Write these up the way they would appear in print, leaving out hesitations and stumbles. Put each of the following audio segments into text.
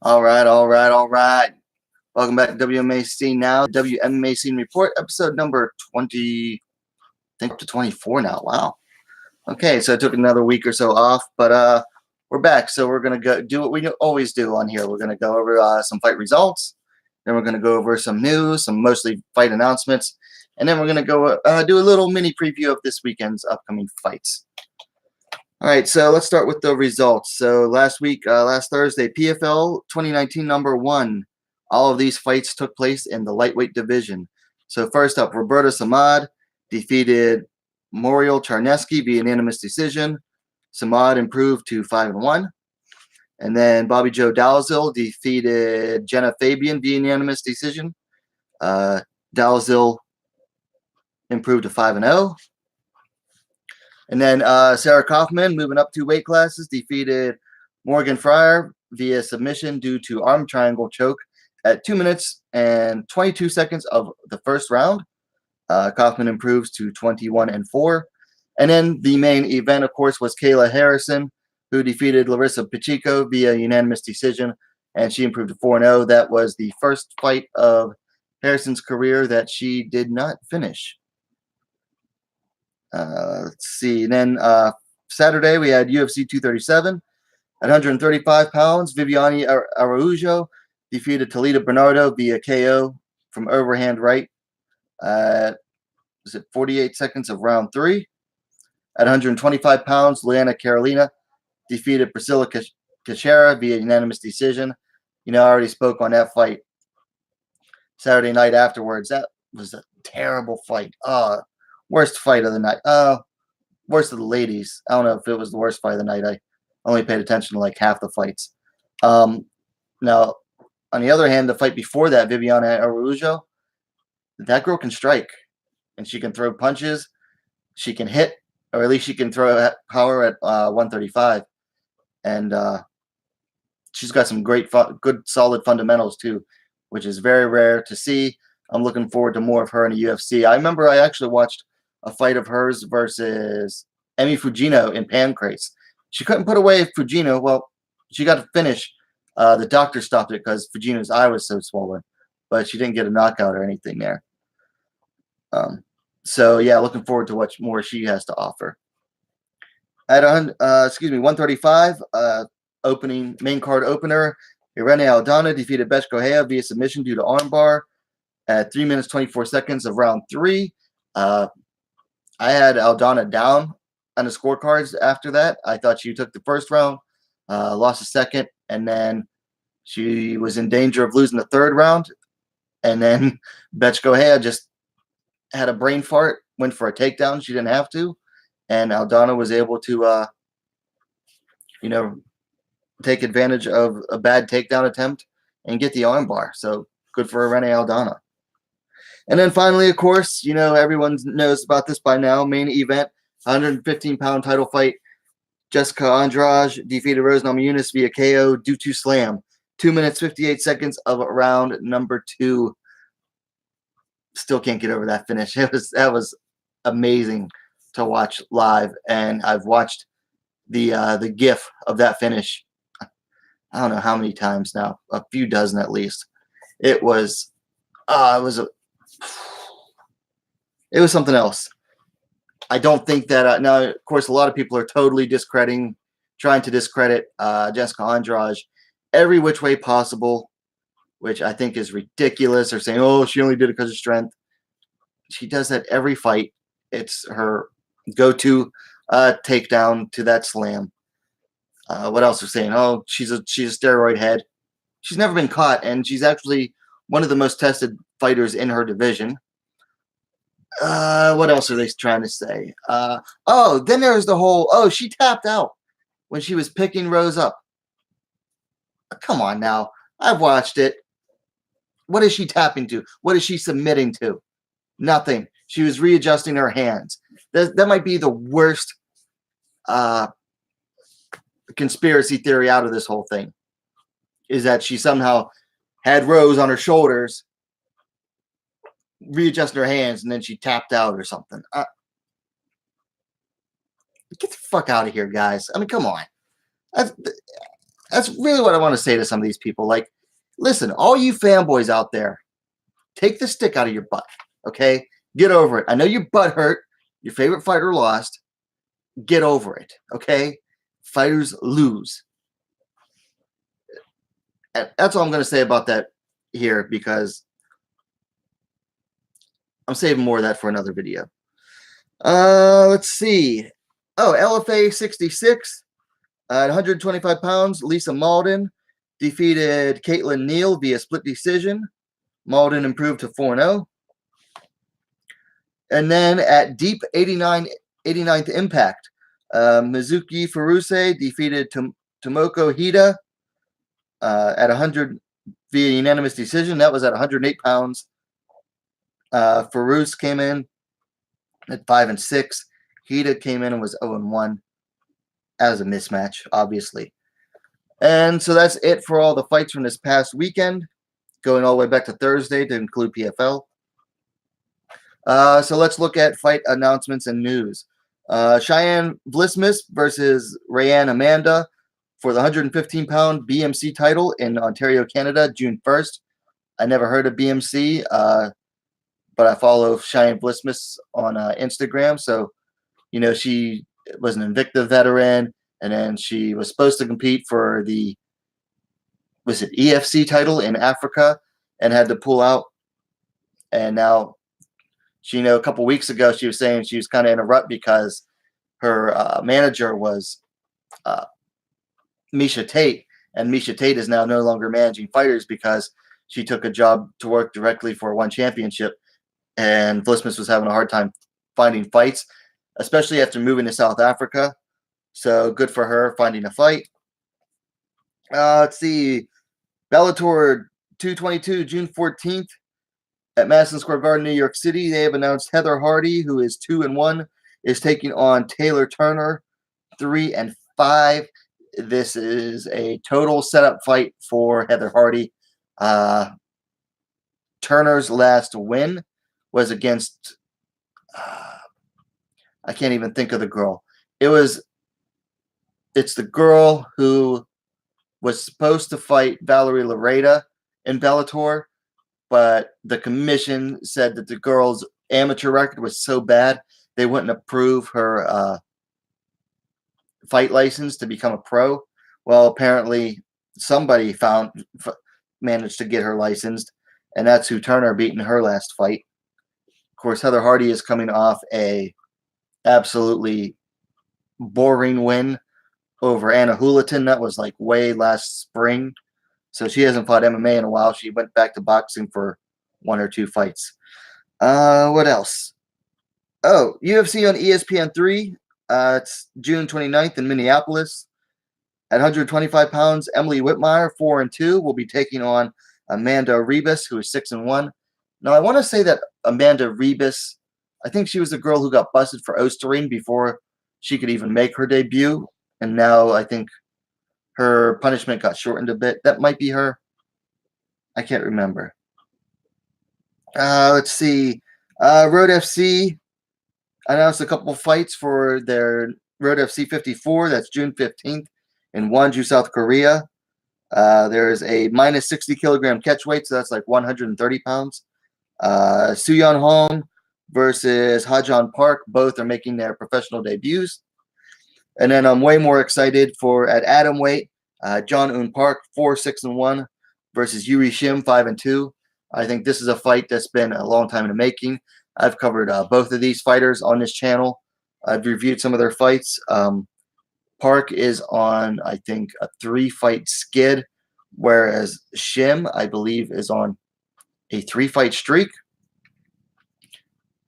All right, all right, all right. Welcome back to WMMA Scene Now, WMMA Scene Report, episode number 20, I think up to 24 now. Wow. Okay, so I took another week or so off, but we're back. So we're going to go do what we always do on here. We're going to go over some fight results. Then we're going to go over some news, some mostly fight announcements. And then we're going to go do a little mini preview of this weekend's upcoming fights. All right, so let's start with the results. So last week, last Thursday, PFL 2019 number 1. All of these fights took place in the lightweight division. So first up, Roberto Samad defeated Moriel Charneski via unanimous decision. Samad improved to 5-1. And then Bobby Joe Dalzil defeated Jenna Fabian via unanimous decision. Dalzil improved to 5-0. And then Sarah Kaufman, moving up 2 weight classes, defeated Morgan Fryer via submission due to arm triangle choke at 2 minutes and 22 seconds of the first round. Kaufman improves to 21-4. And then the main event, of course, was Kayla Harrison, who defeated Larissa Pacheco via unanimous decision, and she improved to 4-0. That was the first fight of Harrison's career that she did not finish. Let's see. And then Saturday, we had UFC 237. At 135 pounds, Viviane Araujo defeated Talita Bernardo via KO from overhand right. Was it 48 seconds of round 3? At 125 pounds, Liana Carolina defeated Priscilla Cachera via unanimous decision. You know, I already spoke on that fight Saturday night afterwards. That was a terrible fight. Worst fight of the night. Worst of the ladies. I don't know if it was the worst fight of the night. I only paid attention to like half the fights. Now, on the other hand, the fight before that, Viviane Araujo, that girl can strike. And she can throw punches. She can hit. Or at least she can throw power at 135. And she's got some great, good, solid fundamentals too, which is very rare to see. I'm looking forward to more of her in the UFC. I remember I actually watched a fight of hers versus Emi Fujino in Pancrase. She couldn't put away Fujino. Well, she got to finish. The doctor stopped it because Fujino's eye was so swollen, but she didn't get a knockout or anything there. So yeah, looking forward to what more she has to offer. At 135, main card opener, Irene Aldana defeated Bethe Correia via submission due to armbar at 3 minutes 24 seconds of round 3. I had Aldana down on the scorecards after that. I thought she took the first round, lost the second, and then she was in danger of losing the third round. And then Bethe Correia just had a brain fart, went for a takedown. She didn't have to. And Aldana was able to, take advantage of a bad takedown attempt and get the armbar. So good for Irene Aldana. And then finally, of course, everyone knows about this by now. Main event, 115-pound title fight. Jessica Andrade defeated Rose Namajunas via KO due to slam. 2 minutes, 58 seconds of round number 2. Still can't get over that finish. That was amazing to watch live, and I've watched the GIF of that finish. I don't know how many times now, a few dozen at least. It was something else. I don't think that now, of course, a lot of people are totally trying to discredit Jessica Andrade every which way possible, which I think is ridiculous. They're saying, oh, she only did it because of strength. She does that every fight. It's her go-to takedown to that slam. What else are saying? Oh, she's a steroid head. She's never been caught, and she's actually one of the most tested fighters in her division. What else are they trying to say? Then there's the whole, she tapped out when she was picking Rose up. Come on now. I've watched it. What is she tapping to? What is she submitting to? Nothing. She was readjusting her hands. That might be the worst conspiracy theory out of this whole thing, is that she somehow had Rose on her shoulders, readjusting her hands, and then she tapped out or something. Get the fuck out of here, guys. I mean, come on. That's really what I want to say to some of these people. Like, listen, all you fanboys out there, take the stick out of your butt, okay? Get over it. I know your butt hurt. Your favorite fighter lost. Get over it, okay? Fighters lose. And that's all I'm going to say about that here, because I'm saving more of that for another video. Let's see. Oh, LFA 66 at 125 pounds. Lisa Malden defeated Caitlin Neal via split decision. Malden improved to 4-0. And then at deep 89th Impact, Mizuki Furuse defeated Tomoko Hida at 100 via unanimous decision. That was at 108 pounds. Furuse came in at 5-6. Hida came in and was 0-1. As a mismatch, obviously. And so that's it for all the fights from this past weekend, going all the way back to Thursday to include PFL. So let's look at fight announcements and news. Cheyenne Vlismus versus Rayanne Amanda for the 115-pound BMC title in Ontario, Canada, June 1st. I never heard of BMC, but I follow Cheyenne Vlismus on Instagram. So, you know, she was an Invicta veteran, and then she was supposed to compete for the, was it EFC title in Africa, and had to pull out. And now, she, a couple weeks ago, she was saying she was kind of in a rut because her manager was Misha Tate, and Misha Tate is now no longer managing fighters because she took a job to work directly for one championship, and Vlismus was having a hard time finding fights, especially after moving to South Africa. So good for her finding a fight. Let's see. Bellator 222, June 14th at Madison Square Garden, New York City. They have announced Heather Hardy, who is 2-1, is taking on Taylor Turner, 3-5. This is a total setup fight for Heather Hardy. Turner's last win was against I can't even think of the girl. It's the girl who was supposed to fight Valerie Lareda in Bellator, but the commission said that the girl's amateur record was so bad they wouldn't approve her fight license to become a pro. Well, apparently somebody managed to get her licensed, and that's who Turner beat in her last fight. Of course, Heather Hardy is coming off a absolutely boring win over Anna Houliton. That was like way last spring. So she hasn't fought MMA in a while. She went back to boxing for 1 or 2 fights. What else? Oh, UFC on ESPN3. It's June 29th in Minneapolis. At 125 pounds, Emily Whitmire, 4-2, will be taking on Amanda Ribas, who is 6-1. Now, I want to say that Amanda Ribas, I think she was the girl who got busted for Osterine before she could even make her debut. And now I think her punishment got shortened a bit. That might be her. I can't remember. Let's see. Road FC announced a couple fights for their Road FC 54. That's June 15th in Wonju, South Korea. There's a minus 60 kilogram catch weight, so that's like 130 pounds. Suyeon Hong versus Hajan Park. Both are making their professional debuts. And then I'm way more excited for at atom weight, John Un Park, 4-6-1 versus Yuri Shim, 5-2. I think this is a fight that's been a long time in the making. I've covered both of these fighters on this channel. I've reviewed some of their fights. Park is on, I think, a 3-fight skid, whereas Shim, I believe, is on a 3-fight streak.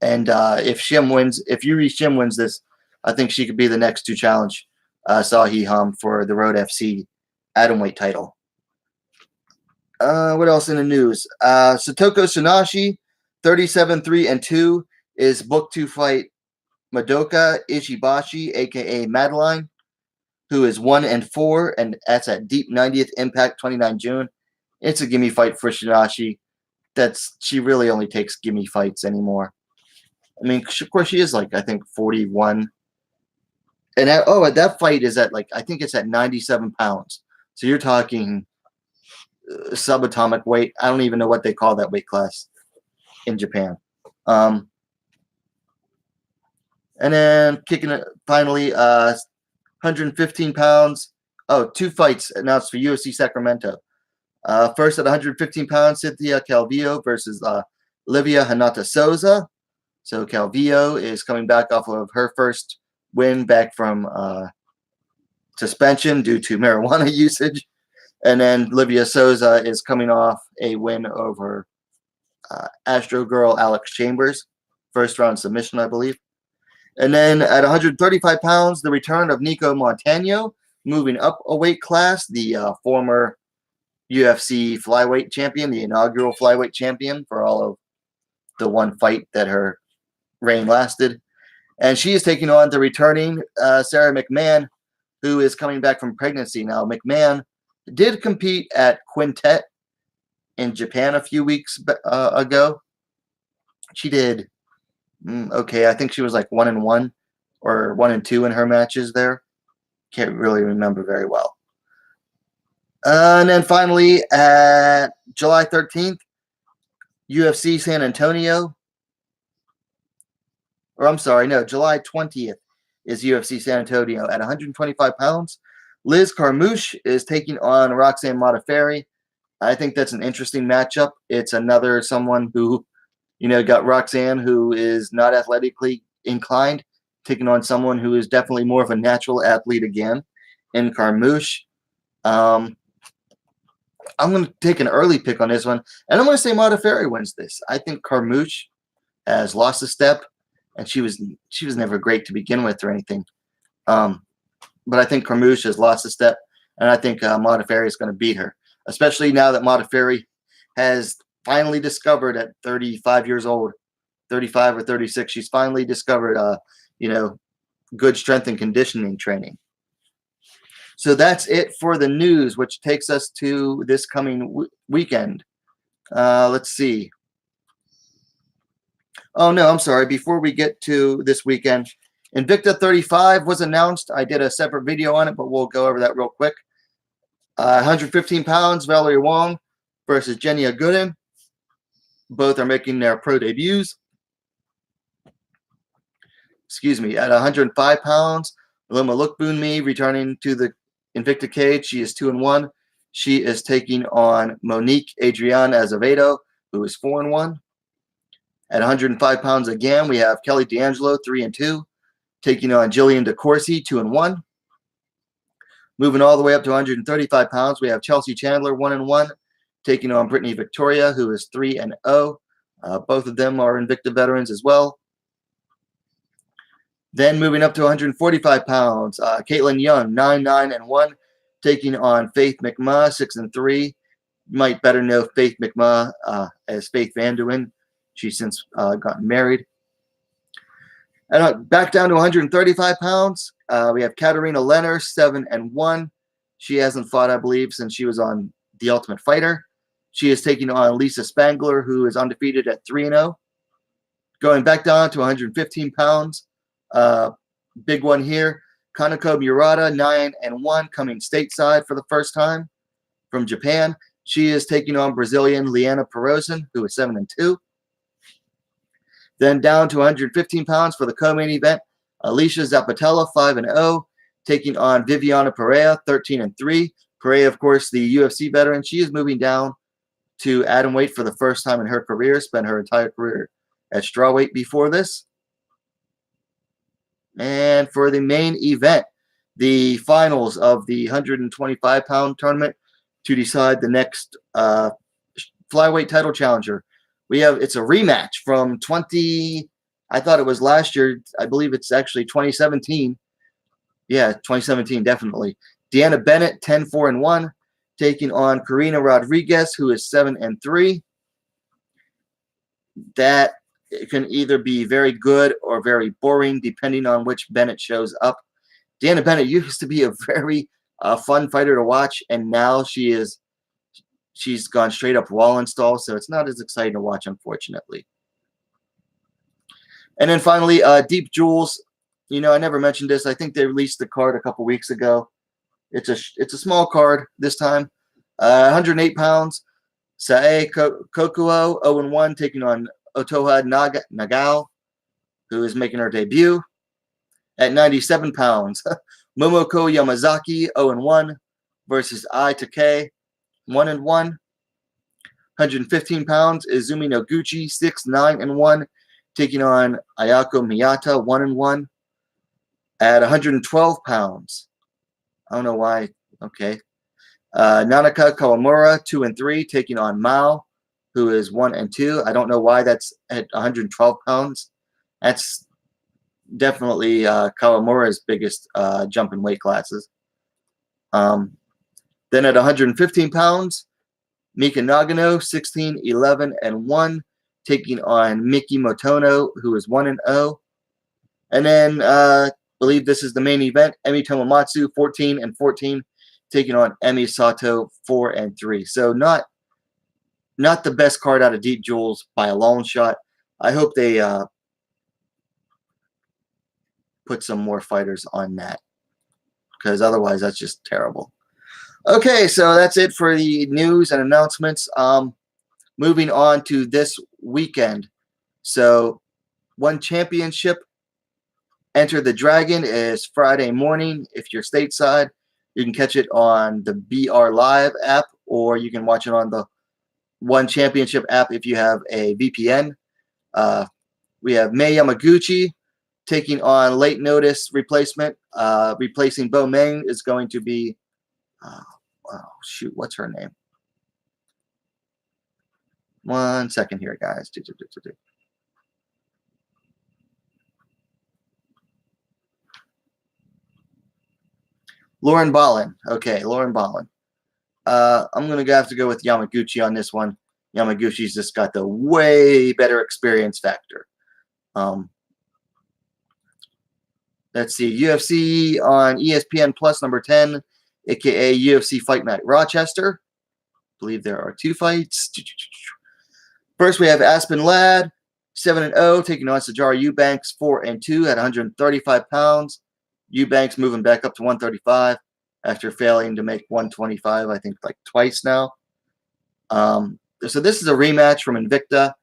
And if Yuri Shim wins this, I think she could be the next to challenge Sahi Ham for the Road FC atomweight title. What else in the news? Satoko Shinashi, 37-3-2, is booked to fight Madoka Ishibashi, a.k.a. Madeline, who is 1-4, and that's at Deep 90th Impact, 29 June. It's a gimme fight for Shinashi. She really only takes gimme fights anymore. I mean, of course, she is like, I think, 41. And that fight is at, like, I think it's at 97 pounds. So you're talking subatomic weight. I don't even know what they call that weight class in Japan. And then kicking it finally, 115 pounds. Oh, 2 fights announced for UFC Sacramento. First at 115 pounds, Cynthia Calvillo versus Livia Hanata Souza. So Calvillo is coming back off of her first win back from suspension due to marijuana usage. And then Livia Souza is coming off a win over Astro Girl Alex Chambers. First round submission, I believe. And then at 135 pounds, the return of Nico Montano, moving up a weight class, the former UFC flyweight champion, the inaugural flyweight champion for all of the one fight that her reign lasted. And she is taking on the returning Sarah McMahon, who is coming back from pregnancy. Now, McMahon did compete at Quintet in Japan a few weeks ago. She did okay. I think she was like 1-1 or 1-2 in her matches there. Can't really remember very well. And then finally, at July 13th, UFC San Antonio. Or I'm sorry, no, July 20th is UFC San Antonio at 125 pounds. Liz Carmouche is taking on Roxanne Modafferi. I think that's an interesting matchup. It's another someone who, got Roxanne, who is not athletically inclined, taking on someone who is definitely more of a natural athlete again in Carmouche. I'm going to take an early pick on this one, and I'm going to say Modafferi wins this. I think Carmouche has lost a step, and she was never great to begin with or anything. But I think Carmouche has lost a step, and I think Modafferi is going to beat her, especially now that Modafferi has finally discovered at 35 years old, 35 or 36, she's finally discovered, good strength and conditioning training. So that's it for the news, which takes us to this coming weekend. Let's see. Oh, no, I'm sorry. Before we get to this weekend, Invicta 35 was announced. I did a separate video on it, but we'll go over that real quick. 115 pounds, Valerie Wong versus Jenny Agutin. Both are making their pro debuts. Excuse me. At 105 pounds, Loma Lookboonmee returning to the Invicta cage. She is 2-1. She is taking on Monique Adrienne Azevedo, who is 4-1. At 105 pounds again, we have Kelly D'Angelo, 3-2, taking on Jillian DeCourcy, 2-1. Moving all the way up to 135 pounds, we have Chelsea Chandler, 1-1, taking on Brittany Victoria, who is 3-0. Both of them are Invicta veterans as well. Then moving up to 145 pounds, Caitlin Young, 9-1, taking on Faith McMahon, 6-3. You might better know Faith McMahon as Faith Vanderwyn. She's since gotten married. And back down to 135 pounds, we have Katarina Lenner, 7-1. She hasn't fought, I believe, since she was on The Ultimate Fighter. She is taking on Lisa Spangler, who is undefeated at 3-0. Going back down to 115 pounds, big one here, Kanako Murata, 9-1, coming stateside for the first time from Japan. She is taking on Brazilian Liana Perozin, who is 7-2. Then down to 115 pounds for the co-main event, Alicia Zapatella, 5-0, taking on Viviana Pereira, 13-3. Pereira, of course, the UFC veteran. She is moving down to atomweight for the first time in her career, spent her entire career at strawweight before this. And for the main event, the finals of the 125-pound tournament to decide the next flyweight title challenger. It's a rematch from I thought it was last year. I believe it's actually 2017. Yeah, 2017, definitely. Deanna Bennett, 10-4-1, taking on Karina Rodriguez, who is 7-3. That can either be very good or very boring, depending on which Bennett shows up. Deanna Bennett used to be a very fun fighter to watch, and now she's gone straight up wall install, so it's not as exciting to watch, unfortunately. And then finally, Deep Jewels. I never mentioned this. I think they released the card a couple weeks ago. It's a small card this time. 108 pounds. Sae Kokuo 0-1 taking on Otoha Nagao, who is making her debut. At 97 pounds, Momoko Yamazaki 0-1 versus Ai Takei 1-1. 115 pounds, Izumi Noguchi 6-9-1 taking on Ayako Miyata 1-1. At 112 pounds, I don't know why. Okay. Nanaka Kawamura 2-3 taking on Mao, who is 1-2. I don't know why that's at 112 pounds. That's definitely Kawamura's biggest jump in weight classes. Then at 115 pounds, Mika Nagano 16-11-1 taking on Miki Motono, who is 1-0. And then I believe this is the main event. Emi Tomomatsu 14-14 taking on Emi Sato 4-3. So not the best card out of Deep Jewels by a long shot. I hope they put some more fighters on that, because otherwise that's just terrible. Okay, so that's it for the news and announcements. Moving on to this weekend. So One Championship Enter the Dragon is Friday morning. If you're stateside, you can catch it on the BR Live app, or you can watch it on the One Championship app if you have a VPN. We have Mei Yamaguchi taking on late notice replacement. Replacing Bo Meng is going to be, what's her name? One second here, guys. Lauren Ballin. Okay, Lauren Ballin. I'm going to have to go with Yamaguchi on this one. Yamaguchi's just got the way better experience factor. Let's see. UFC on ESPN Plus number 10, a.k.a. UFC Fight Night Rochester. I believe there are 2 fights. First, we have Aspen Ladd, 7-0, taking on Sajara Eubanks, 4-2 at 135 pounds. Eubanks moving back up to 135 after failing to make 125, I think, like twice now. So this is a rematch from Invicta,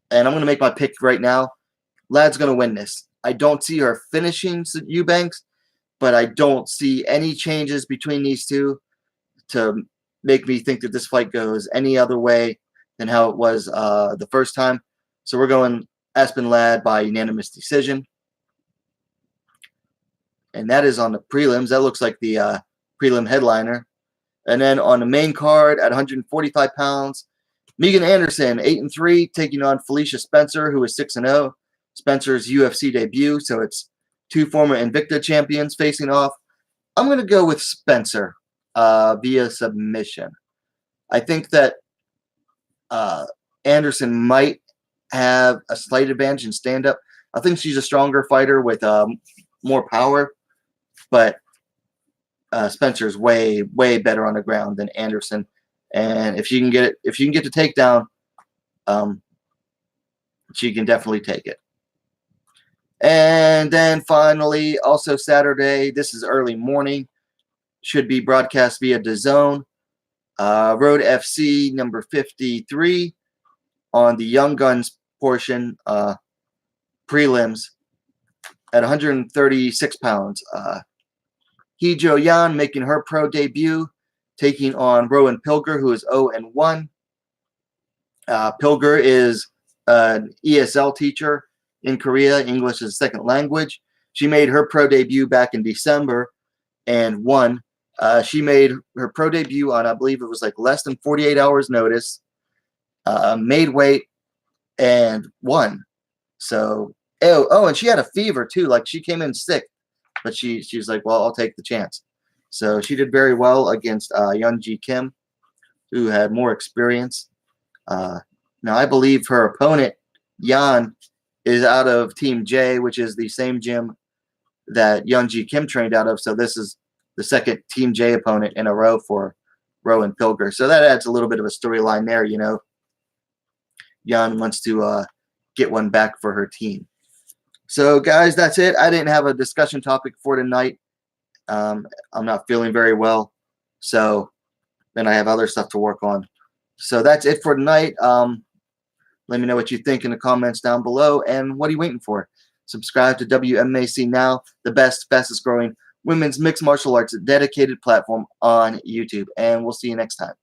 and I'm going to make my pick right now. Ladd's going to win this. I don't see her finishing Eubanks, but I don't see any changes between these two to make me think that this fight goes any other way than how it was the first time. So we're going Aspen Ladd by unanimous decision. And that is on the prelims. That looks like the prelim headliner. And then on the main card at 145 pounds, Megan Anderson, 8-3, taking on Felicia Spencer, who is 6-0. Spencer's UFC debut, so it's 2 former Invicta champions facing off. I'm going to go with Spencer via submission. I think that Anderson might have a slight advantage in stand-up. I think she's a stronger fighter with more power, but Spencer's way better on the ground than Anderson. And if she can get the takedown, she can definitely take it. And then finally, also Saturday, this is early morning, should be broadcast via DAZN. Road FC number 53 on the Young Guns portion, prelims at 136 pounds. Hee Jo Yan making her pro debut, taking on Rowan Pilger, who is 0-1. Pilger is an ESL teacher in Korea. English is a second language. She made her pro debut back in December and won. She made her pro debut on, I believe it was like less than 48 hours notice, made weight, and won. So, and she had a fever too. Like, she came in sick, but she was like, well, I'll take the chance. So she did very well against Young-ji Kim, who had more experience. Now, I believe her opponent, Yan, is out of Team J, which is the same gym that Young-ji Kim trained out of. So this is the second Team J opponent in a row for Rowan Pilger. So that adds a little bit of a storyline there, you know. Yan wants to get one back for her team. So, guys, that's it. I didn't have a discussion topic for tonight. I'm not feeling very well, so then I have other stuff to work on. So that's it for tonight. Let me know what you think in the comments down below, and what are you waiting for? Subscribe to WMMA Now, the best, fastest growing women's mixed martial arts dedicated platform on YouTube, and we'll see you next time.